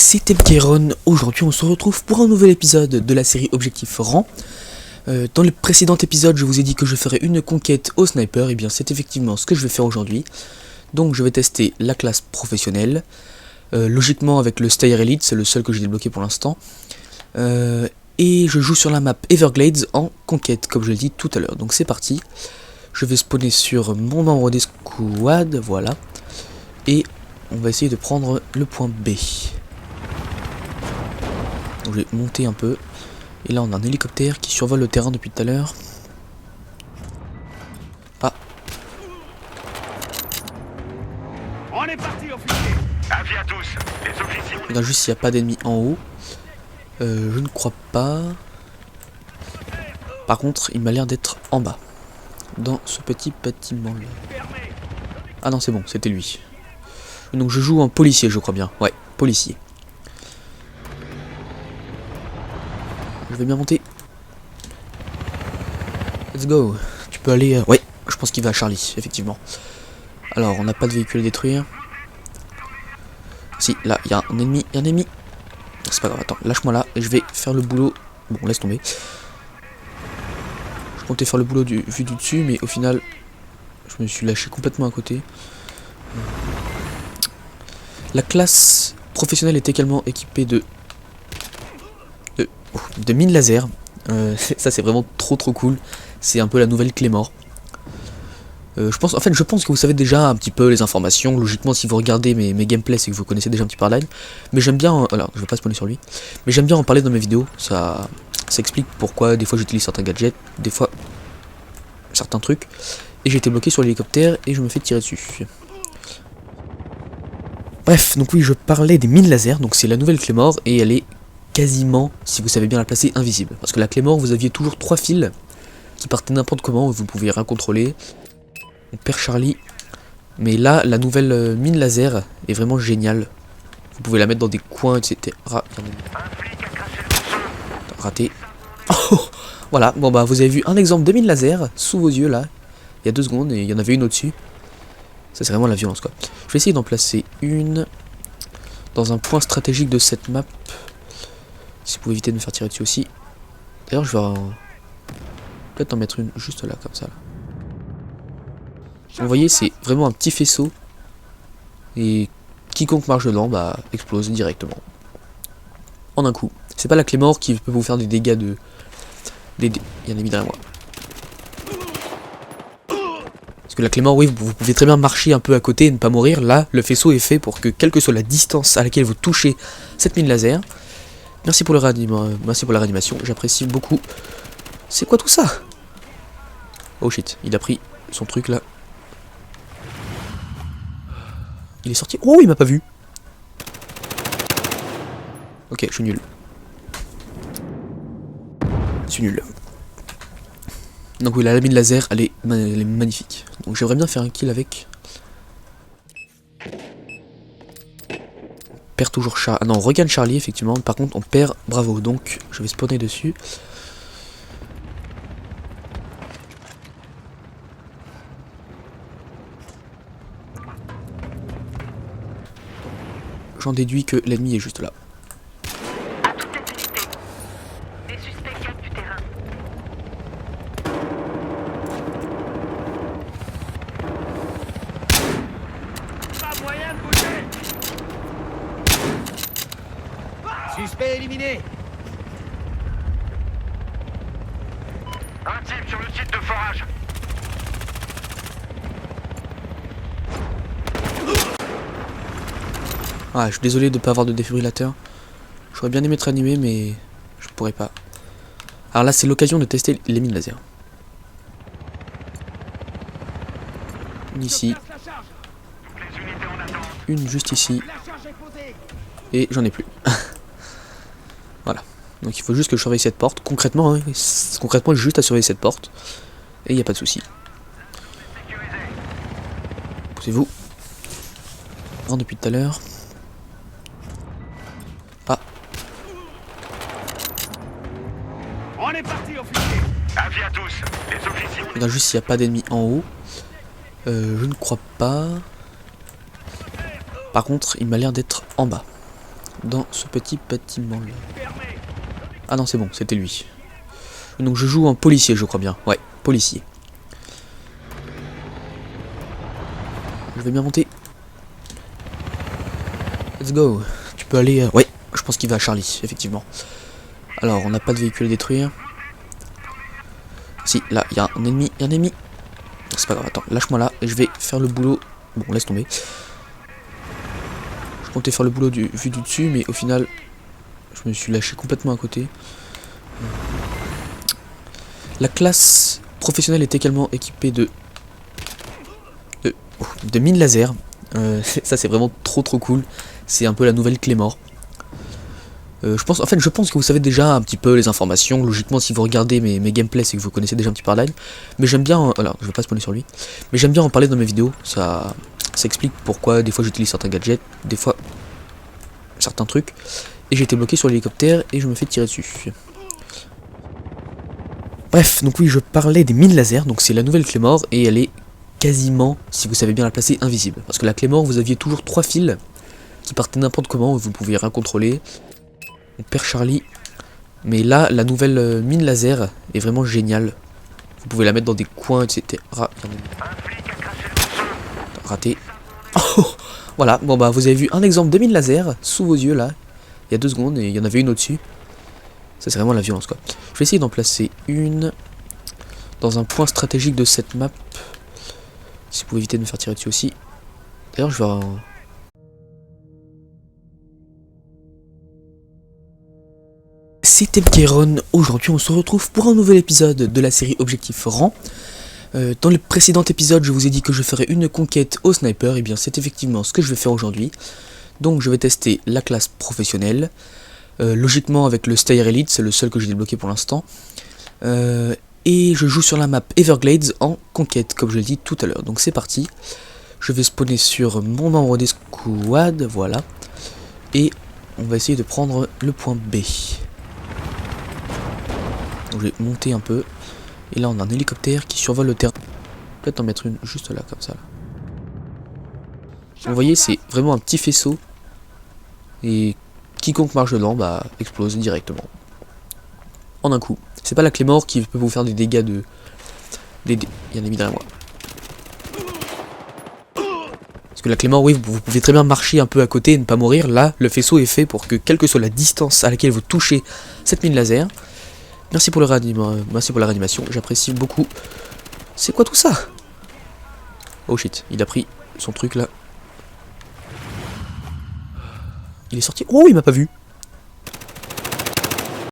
c'était Byron. Aujourd'hui on se retrouve pour un nouvel épisode de la série Objectif Rang. Dans le précédent épisode je vous ai dit que je ferais une conquête au sniper, et bien c'est effectivement ce que je vais faire aujourd'hui. Donc je vais tester la classe professionnelle, logiquement avec le Stayer Elite, c'est le seul que j'ai débloqué pour l'instant. Et je joue sur la map Everglades en conquête comme je l'ai dit tout à l'heure. Donc c'est parti, je vais spawner sur mon membre d'escouade, voilà. Et on va essayer de prendre le point B. Donc je vais monter un peu. Et là on a un hélicoptère qui survole le terrain depuis tout à l'heure. Ah. On est parti, officier. Avis à tous, les officiers. Je regarde juste s'il n'y a pas d'ennemis en haut. Je ne crois pas. Par contre il m'a l'air d'être en bas. Dans ce petit bâtiment là. Ah non c'est bon, c'était lui. Donc je joue en policier je crois bien. Ouais, policier. Je vais bien monter. Let's go. Tu peux aller... Ouais, je pense qu'il va à Charlie, effectivement. Alors, on n'a pas de véhicule à détruire. Si, là, il y a un ennemi, C'est pas grave, attends, lâche-moi là, et je vais faire le boulot... Bon, laisse tomber. Je comptais faire le boulot vu du dessus, mais au final, je me suis lâché complètement à côté. La classe professionnelle est également équipée de mines laser. Ça c'est vraiment trop cool. C'est un peu la nouvelle Claymore. Je pense que vous savez déjà un petit peu les informations. Logiquement si vous regardez mes gameplays c'est que vous connaissez déjà un petit peu la line. Mais j'aime bien, alors je vais pas spawner sur lui. Mais j'aime bien en parler dans mes vidéos. Ça explique pourquoi des fois j'utilise certains gadgets, des fois certains trucs. Et j'ai été bloqué sur l'hélicoptère et je me fais tirer dessus. Bref, donc oui je parlais des mines laser. Donc c'est la nouvelle Claymore et elle est quasiment, si vous savez bien la placer, invisible. Parce que la Claymore, vous aviez toujours 3 fils qui partaient n'importe comment, vous pouviez rien contrôler. On perd Charlie. Mais là, la nouvelle mine laser est vraiment géniale. Vous pouvez la mettre dans des coins, etc. Raté. Oh, voilà, bon bah vous avez vu un exemple de mine laser sous vos yeux là, il y a 2 secondes, et il y en avait une au-dessus. Ça c'est vraiment la violence quoi. Je vais essayer d'en placer une dans un point stratégique de cette map. Si vous pouvez éviter de me faire tirer dessus aussi. D'ailleurs je vais peut-être en mettre une juste là comme ça là. Vous voyez c'est vraiment un petit faisceau. Et quiconque marche dedans bah explose directement. En un coup. C'est pas la Claymore qui peut vous faire des dégâts de... Il y en a mis derrière moi. Parce que la Claymore oui vous pouvez très bien marcher un peu à côté et ne pas mourir. Là le faisceau est fait pour que quelle que soit la distance à laquelle vous touchez cette mine laser. Merci pour la réanimation, j'apprécie beaucoup. C'est quoi tout ça? Oh shit, il a pris son truc là. Il est sorti. Oh, il m'a pas vu. Ok, je suis nul. Je suis nul. Donc oui, la mine laser, elle est magnifique. Donc j'aimerais bien faire un kill avec. On perd toujours Charlie. Ah non, on regagne Charlie effectivement. Par contre, on perd Bravo. Donc je vais spawner dessus. J'en déduis que l'ennemi est juste là. À toutes les unités, des suspects gagnent du terrain. Pas moyen de bouger. Suspect éliminé. Un type sur le site de forage. Ah, je suis désolé de ne pas avoir de défibrillateur. J'aurais bien aimé être animé, mais je pourrais pas. Alors là, c'est l'occasion de tester les mines laser. Une ici. Une juste ici. Et j'en ai plus. Voilà. Donc il faut juste que je surveille cette porte. Concrètement, hein, concrètement, j'ai juste à surveiller cette porte. Et il n'y a pas de souci. Posez-vous. Depuis tout à l'heure. Ah. On est parti, officier. Avis à tous, les officiers. Je regarde juste s'il n'y a pas d'ennemis en haut. Je ne crois pas. Par contre, il m'a l'air d'être en bas. dans ce petit bâtiment là. Ah non c'est bon, c'était lui. Donc je joue en policier je crois bien. Ouais, policier. Je vais bien monter. Let's go. Tu peux aller... Ouais, je pense qu'il va à Charlie, effectivement. Alors, on n'a pas de véhicule à détruire. Si, là, il y a un ennemi, C'est pas grave, attends, lâche-moi là, et je vais faire le boulot. Bon, laisse tomber. Je comptais faire le boulot vu du dessus, mais au final, je me suis lâché complètement à côté. La classe professionnelle est également équipée de mines laser. Ça, c'est vraiment trop cool. C'est un peu la nouvelle Claymore. Je pense que vous savez déjà un petit peu les informations. Logiquement, si vous regardez mes gameplays, c'est que vous connaissez déjà un petit peu la line. Mais j'aime bien... alors, je vais pas spawner sur lui. Mais j'aime bien en parler dans mes vidéos. Ça explique pourquoi des fois j'utilise certains gadgets, des fois certains trucs. Et j'ai été bloqué sur l'hélicoptère et je me fais tirer dessus. Bref, donc oui, je parlais des mines laser. Donc c'est la nouvelle Claymore et elle est quasiment, si vous savez bien la placer, invisible. Parce que la Claymore, vous aviez toujours 3 fils qui partaient n'importe comment, vous pouviez rien contrôler. On perd Charlie. Mais là, la nouvelle mine laser est vraiment géniale. Vous pouvez la mettre dans des coins, etc. Raté. Oh, voilà, bon bah vous avez vu un exemple de mine laser sous vos yeux là. Il y a 2 secondes et il y en avait une au-dessus. Ça c'est vraiment la violence quoi. Je vais essayer d'en placer une dans un point stratégique de cette map. Si vous pouvez éviter de me faire tirer dessus aussi. D'ailleurs je vais... C'était Mkayron. Aujourd'hui on se retrouve pour un nouvel épisode de la série Objectif Rang. Dans le précédent épisode je vous ai dit que je ferais une conquête au sniper. Et bien c'est effectivement ce que je vais faire aujourd'hui. Donc je vais tester la classe professionnelle. Logiquement avec le Stayer Elite, c'est le seul que j'ai débloqué pour l'instant. Et je joue sur la map Everglades en conquête, comme je l'ai dit tout à l'heure. Donc c'est parti. Je vais spawner sur mon membre d'escouade, voilà. Et on va essayer de prendre le point B. Donc je vais monter un peu. Et là on a un hélicoptère qui survole le terrain. Peut-être en mettre une juste là, comme ça. Là. Vous voyez, c'est vraiment un petit faisceau. Et quiconque marche dedans, bah, explose directement. En un coup. C'est pas la Claymore qui peut vous faire des dégâts de... Il y a un ennemi derrière moi. Parce que la Claymore, oui, vous pouvez très bien marcher un peu à côté et ne pas mourir. Là, le faisceau est fait pour que, quelle que soit la distance à laquelle vous touchez cette mine laser... Merci pour la réanimation, j'apprécie beaucoup. C'est quoi tout ça? Oh shit, il a pris son truc là. Il est sorti. Oh, il m'a pas vu.